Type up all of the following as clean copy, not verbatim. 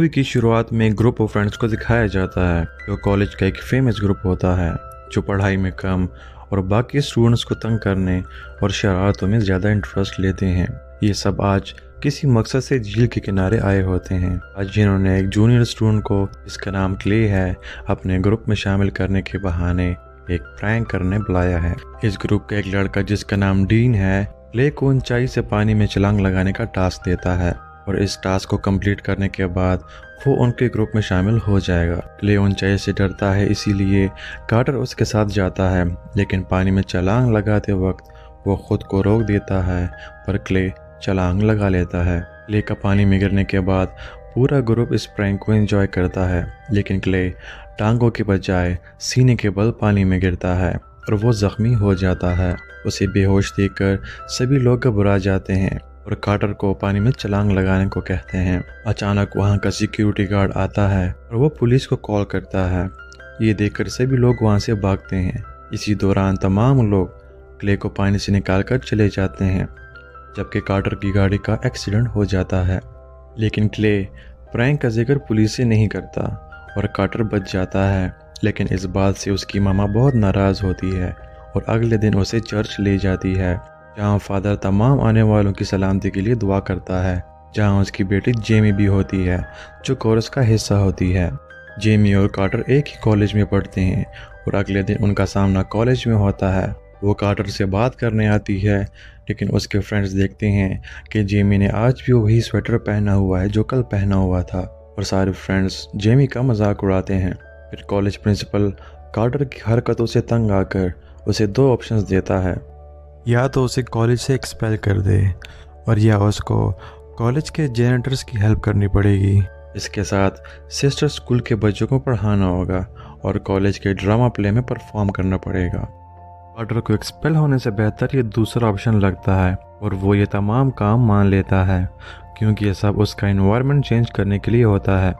Movie की शुरुआत में एक ग्रुप ऑफ फ्रेंड्स को दिखाया जाता है जो कॉलेज का एक फेमस ग्रुप होता है जो पढ़ाई में कम और बाकी स्टूडेंट्स को तंग करने और शरारतों में ज़्यादा इंटरेस्ट लेते हैं। ये सब आज किसी मकसद से झील के किनारे आए होते हैं। आज जिन्होंने एक जूनियर स्टूडेंट को, जिसका नाम क्ले है, अपने ग्रुप में शामिल करने के बहाने एक प्रैंक करने बुलाया है। इस ग्रुप का एक लड़का जिसका नाम डीन है, क्ले को ऊंचाई से पानी में छलांग लगाने का टास्क देता है और इस टास्क को कंप्लीट करने के बाद वो उनके ग्रुप में शामिल हो जाएगा। क्ले ऊंचाई से डरता है, इसीलिए कार्टर उसके साथ जाता है, लेकिन पानी में छलांग लगाते वक्त वो खुद को रोक देता है, पर क्ले छलांग लगा लेता है। क्ले का पानी में गिरने के बाद पूरा ग्रुप इस प्रैंक को एंजॉय करता है, लेकिन क्ले टांगों के बजाय सीने के बल पानी में गिरता है और वो जख्मी हो जाता है। उसे बेहोश देखकर सभी लोग घबरा जाते हैं और कार्टर को पानी में छलांग लगाने को कहते हैं। अचानक वहां का सिक्योरिटी गार्ड आता है और वो पुलिस को कॉल करता है। ये देखकर सभी लोग वहां से भागते हैं। इसी दौरान तमाम लोग क्ले को पानी से निकालकर चले जाते हैं, जबकि कार्टर की गाड़ी का एक्सीडेंट हो जाता है। लेकिन क्ले प्रैंक का जिक्र पुलिस से नहीं करता और कार्टर बच जाता है, लेकिन इस बात से उसकी मामा बहुत नाराज़ होती है और अगले दिन उसे चर्च ले जाती है, जहां फादर तमाम आने वालों की सलामती के लिए दुआ करता है, जहां उसकी बेटी जेमी भी होती है जो कोरस का हिस्सा होती है। जेमी और कार्टर एक ही कॉलेज में पढ़ते हैं और अगले दिन उनका सामना कॉलेज में होता है। वो कार्टर से बात करने आती है, लेकिन उसके फ्रेंड्स देखते हैं कि जेमी ने आज भी वही स्वेटर पहना हुआ है जो कल पहना हुआ था, और सारे फ्रेंड्स जेमी का मजाक उड़ाते हैं। फिर कॉलेज प्रिंसिपल कार्टर की हरकतों से तंग आकर उसे दो ऑप्शंस देता है, या तो उसे कॉलेज से एक्सपेल कर दे और या उसको कॉलेज के जेनेटर्स की हेल्प करनी पड़ेगी। इसके साथ सिस्टर स्कूल के बच्चों को पढ़ाना होगा और कॉलेज के ड्रामा प्ले में परफॉर्म करना पड़ेगा। कार्टर को एक्सपेल होने से बेहतर ये दूसरा ऑप्शन लगता है और वो ये तमाम काम मान लेता है, क्योंकि ये सब उसका एनवायरनमेंट चेंज करने के लिए होता है।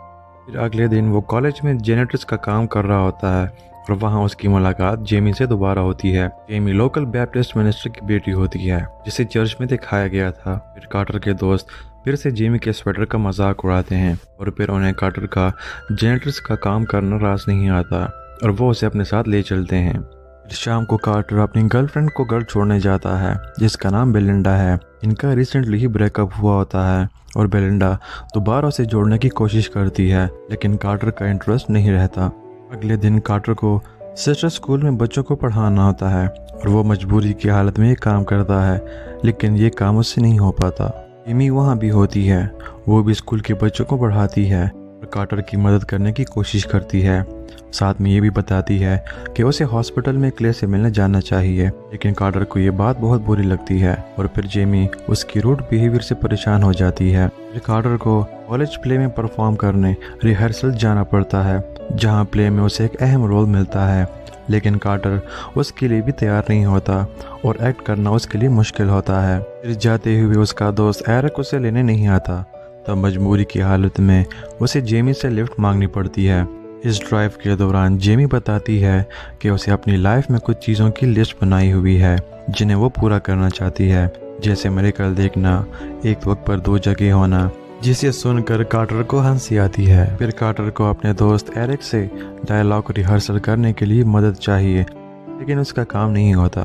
फिर अगले दिन वो कॉलेज में जेनेटर्स का काम कर रहा होता है और वहाँ उसकी मुलाकात जेमी से दोबारा होती है। जेमी लोकल बैप्टिस्ट मिनिस्टर की बेटी होती है, जिसे चर्च में दिखाया गया था। फिर कार्टर के दोस्त फिर से जेमी के स्वेटर का मजाक उड़ाते हैं और फिर उन्हें कार्टर का जेनेटर्स का काम करना रास नहीं आता और वो उसे अपने साथ ले चलते हैं। फिर शाम को कार्टर अपनी गर्लफ्रेंड को घर छोड़ने जाता है, जिसका नाम बेलिंडा है। इनका रिसेंटली ही ब्रेकअप हुआ होता है और बेलिंडा दोबारा उसे जोड़ने की कोशिश करती है, लेकिन कार्टर का इंटरेस्ट नहीं रहता। अगले दिन कार्टर को सिस्टर स्कूल में बच्चों को पढ़ाना होता है और वो मजबूरी की हालत में ये काम करता है, लेकिन ये काम उससे नहीं हो पाता। एमी वहाँ भी होती है, वो भी स्कूल के बच्चों को पढ़ाती है और कार्टर की मदद करने की कोशिश करती है। साथ में ये भी बताती है कि उसे हॉस्पिटल में क्ले से मिलने जाना चाहिए, लेकिन कार्टर को ये बात बहुत बुरी लगती है और फिर जेमी उसकी रूड बिहेवियर से परेशान हो जाती है। फिर कार्टर को कॉलेज प्ले में परफॉर्म करने रिहर्सल जाना पड़ता है, जहां प्ले में उसे एक अहम रोल मिलता है, लेकिन कार्टर उसके लिए भी तैयार नहीं होता और एक्ट करना उसके लिए मुश्किल होता है। फिर जाते हुए उसका दोस्त एरिक उसे लेने नहीं आता, तब मजबूरी की हालत में उसे जेमी से लिफ्ट मांगनी पड़ती है। इस ड्राइव के दौरान जेमी बताती है कि उसे अपनी लाइफ में कुछ चीज़ों की लिस्ट बनाई हुई है जिन्हें वो पूरा करना चाहती है, जैसे मेडिकल देखना, एक वक्त पर दो जगह होना, जिसे सुनकर कार्टर को हंसी आती है। फिर कार्टर को अपने दोस्त एरिक से डायलॉग रिहर्सल करने के लिए मदद चाहिए, लेकिन उसका काम नहीं होता।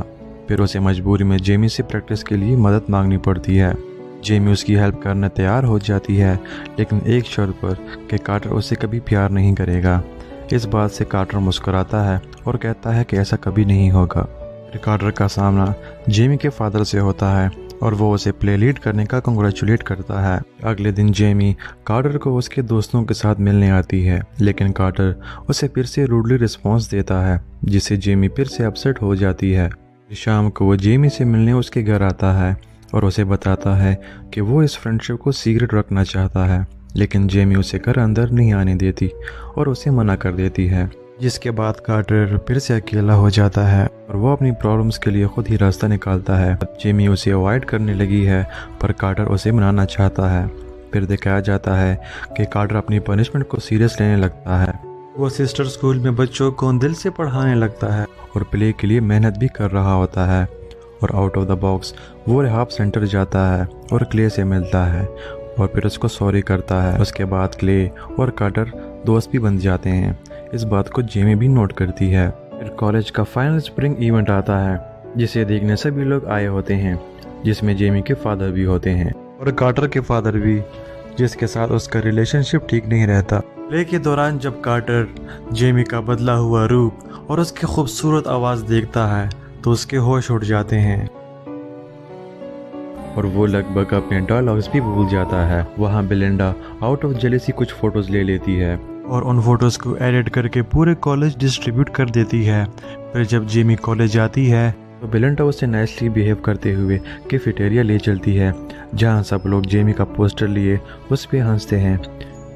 फिर उसे मजबूरी में जेमी से प्रैक्टिस के लिए मदद मांगनी पड़ती है। जेमी उसकी हेल्प करने तैयार हो जाती है, लेकिन एक शर्त पर कि कार्टर उसे कभी प्यार नहीं करेगा। इस बात से कार्टर मुस्कुराता है और कहता है कि ऐसा कभी नहीं होगा। फिर कार्टर का सामना जेमी के फादर से होता है और वो उसे प्ले लीड करने का कंग्रेचुलेट करता है। अगले दिन जेमी कार्टर को उसके दोस्तों के साथ मिलने आती है, लेकिन कार्टर उसे फिर से रूडली रिस्पॉन्स देता है, जिससे जेमी फिर से अपसेट हो जाती है। शाम को वो जेमी से मिलने उसके घर आता है और उसे बताता है कि वो इस फ्रेंडशिप को सीक्रेट रखना चाहता है, लेकिन जेमी उसे घर अंदर नहीं आने देती और उसे मना कर देती है, जिसके बाद कार्टर फिर से अकेला हो जाता है और वो अपनी प्रॉब्लम्स के लिए खुद ही रास्ता निकालता है। जेमी उसे अवॉइड करने लगी है, पर कार्टर उसे मनाना चाहता है। फिर दिखाया जाता है कि कार्टर अपनी पनिशमेंट को सीरियस लेने लगता है। वो सिस्टर स्कूल में बच्चों को दिल से पढ़ाने लगता है और प्ले के लिए मेहनत भी कर रहा होता है। और आउट ऑफ द बॉक्स वो रिहाब सेंटर जाता है और क्ले से मिलता है। और फिर उसको सॉरी करता है। उसके बाद क्ले और कार्टर दोस्त भी बन जाते हैं। इस बात को जेमी भी नोट करती है। फिर कॉलेज का फाइनल स्प्रिंग इवेंट आता है जिसे देखने सभी लोग आए होते हैं, जिसमें जेमी के फादर भी होते हैं और कार्टर के फादर भी, जिसके साथ उसका रिलेशनशिप ठीक नहीं रहता। प्ले के दौरान जब कार्टर जेमी का बदला हुआ रूप और उसकी खूबसूरत आवाज़ देखता है तो उसके होश उड़ जाते हैं और वो लगभग अपने डायलॉग्स भी भूल जाता है। वहाँ बेलिंडा आउट ऑफ जेलेसी कुछ फोटोज ले लेती है और उन फोटोज को एडिट करके पूरे कॉलेज डिस्ट्रीब्यूट कर देती है। फिर जब जेमी कॉलेज आती है तो बेलिंडा उसे नाइसली बिहेव करते हुए कैफेटेरिया ले चलती है, जहाँ सब लोग जेमी का पोस्टर लिए उस पर हंसते हैं।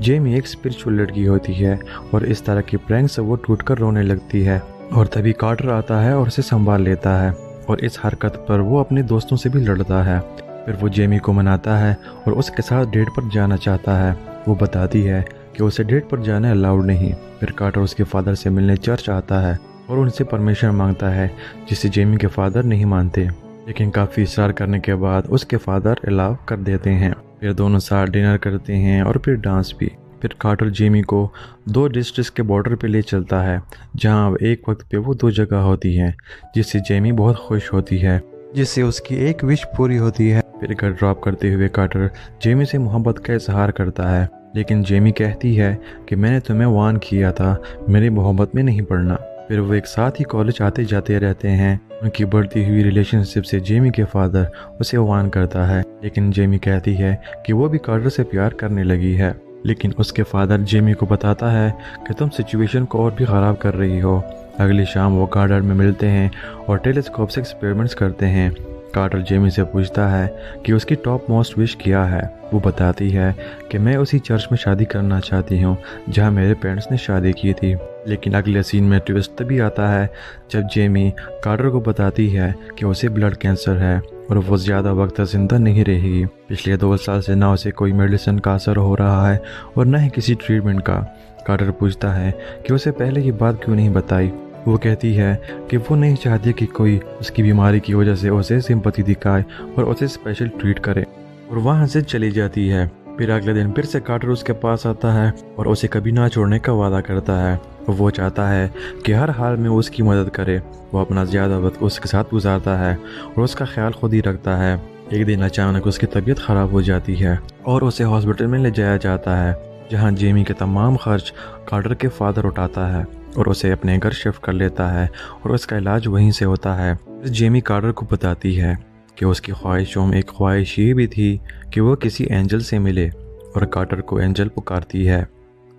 जेमी एक स्पिरिचुअल लड़की होती है और इस तरह की प्रैंक से वो टूटकर रोने लगती है और तभी कार्टर आता है और उसे संभाल लेता है और इस हरकत पर वो अपने दोस्तों से भी लड़ता है। फिर वो जेमी को मनाता है और उसके साथ डेट पर जाना चाहता है। वो बताती है कि उसे डेट पर जाना अलाउड नहीं। फिर कार्टर उसके फादर से मिलने चर्च आता है और उनसे परमिशन मांगता है, जिसे जेमी के फादर नहीं मानते, लेकिन काफ़ी इशरार करने के बाद उसके फादर अलाउ कर देते हैं। फिर दोनों साथ डिनर करते हैं और फिर डांस भी। फिर कार्टर जेमी को 2 डिस्ट्रिक्ट के बॉर्डर पे ले चलता है, जहाँ एक वक्त पे वो 2 जगह होती हैं, जिससे जेमी बहुत खुश होती है, जिससे उसकी एक विश पूरी होती है। फिर घर ड्रॉप करते हुए कार्टर जेमी से मोहब्बत का इजहार करता है, लेकिन जेमी कहती है कि मैंने तुम्हें वार्न किया था, मेरी मोहब्बत में नहीं पड़ना। फिर वो एक साथ ही कॉलेज आते जाते रहते हैं। उनकी बढ़ती हुई रिलेशनशिप से जेमी के फादर उसे वार्न करता है, लेकिन जेमी कहती है कि वो भी कार्टर से प्यार करने लगी है। लेकिन उसके फादर जेमी को बताता है कि तुम सिचुएशन को और भी ख़राब कर रही हो। अगली शाम वो गार्डन में मिलते हैं और टेलीस्कोप से एक्सपेरिमेंट्स करते हैं। कार्टर जेमी से पूछता है कि उसकी टॉप मोस्ट विश क्या है। वो बताती है कि मैं उसी चर्च में शादी करना चाहती हूँ जहाँ मेरे पेरेंट्स ने शादी की थी। लेकिन अगले सीन में ट्विस्ट तभी आता है जब जेमी कार्टर को बताती है कि उसे ब्लड कैंसर है और वो ज़्यादा वक्त जिंदा नहीं रहेगी। पिछले 2 साल से ना उसे कोई मेडिसिन का असर हो रहा है और न ही किसी ट्रीटमेंट का। कार्टर पूछता है कि उसे पहले ये बात क्यों नहीं बताई। वो कहती है कि वो नहीं चाहती कि कोई उसकी बीमारी की वजह से उसे सिंपैथी दिखाए और उसे स्पेशल ट्रीट करे, और वहाँ से चली जाती है। फिर अगले दिन फिर से कार्टर उसके पास आता है और उसे कभी ना छोड़ने का वादा करता है। वो चाहता है कि हर हाल में उसकी मदद करे। वो अपना ज़्यादा वक्त उसके साथ गुजारता है और उसका ख्याल खुद ही रखता है। एक दिन अचानक उसकी तबीयत ख़राब हो जाती है और उसे हॉस्पिटल में ले जाया जाता है, जहाँ जेमी के तमाम खर्च कार्टर के फादर उठाता है और उसे अपने घर शिफ्ट कर लेता है और उसका इलाज वहीं से होता है। फिर जेमी कार्टर को बताती है कि उसकी ख्वाहिशों में एक ख्वाहिश ये भी थी कि वो किसी एंजल से मिले, और कार्टर को एंजल पुकारती है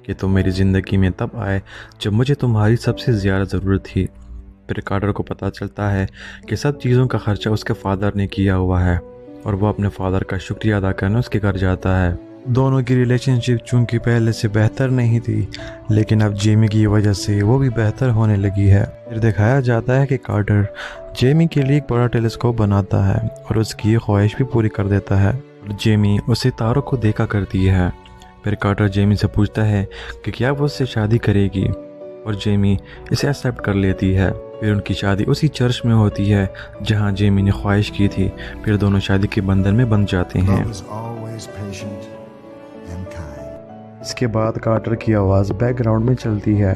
कि तुम मेरी ज़िंदगी में तब आए जब मुझे तुम्हारी सबसे ज़्यादा ज़रूरत थी। फिर कार्टर को पता चलता है कि सब चीज़ों का खर्चा उसके फादर ने किया हुआ है और वो अपने फादर का शुक्रिया अदा करने उसके घर जाता है। दोनों की रिलेशनशिप चूंकि पहले से बेहतर नहीं थी, लेकिन अब जेमी की वजह से वो भी बेहतर होने लगी है। फिर दिखाया जाता है कि कार्टर जेमी के लिए एक बड़ा टेलीस्कोप बनाता है और उसकी ये ख्वाहिश भी पूरी कर देता है और जेमी उसे तारों को देखा करती है। फिर कार्टर जेमी से पूछता है कि क्या वो उससे शादी करेगी और जेमी इसे एक्सेप्ट कर लेती है। फिर उनकी शादी उसी चर्च में होती है जहां जेमी ने ख्वाहिश की थी। फिर दोनों शादी के बंधन में बंध जाते हैं। इसके बाद कार्टर की आवाज़ बैकग्राउंड में चलती है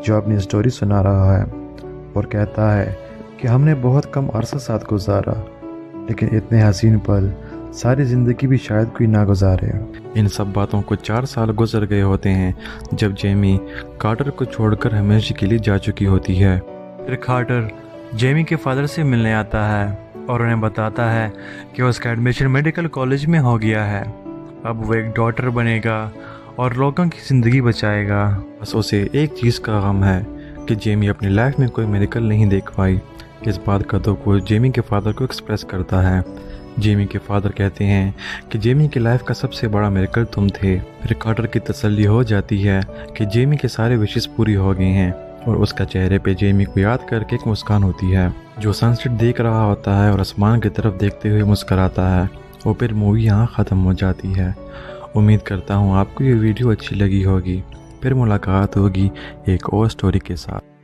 जो अपनी स्टोरी सुना रहा है और कहता है कि हमने बहुत कम अरसा साथ गुजारा, लेकिन इतने हसीन पल सारी ज़िंदगी भी शायद कोई ना गुजारे। इन सब बातों को 4 साल गुजर गए होते हैं जब जेमी कार्टर को छोड़कर हमेशा के लिए जा चुकी होती है। फिर कार्टर जेमी के फादर से मिलने आता है और उन्हें बताता है कि उसका एडमिशन मेडिकल कॉलेज में हो गया है। अब वो एक डॉक्टर बनेगा और लोगों की ज़िंदगी बचाएगा। बस उसे एक चीज़ का गम है कि जेमी अपनी लाइफ में कोई मेडिकल नहीं देख पाई। इस बात का दुख वो जेमी के फादर को एक्सप्रेस करता है। जेमी के फादर कहते हैं कि जेमी की लाइफ का सबसे बड़ा मिरेकल तुम थे। फिर कार्टर की तसल्ली हो जाती है कि जेमी के सारे विशेस पूरी हो गई हैं और उसका चेहरे पे जेमी को याद करके एक मुस्कान होती है। जो सनसेट देख रहा होता है और आसमान की तरफ देखते हुए मुस्कराता है। और फिर मूवी यहाँ ख़त्म हो जाती है। उम्मीद करता हूँ आपको ये वीडियो अच्छी लगी होगी। फिर मुलाकात होगी एक और स्टोरी के साथ।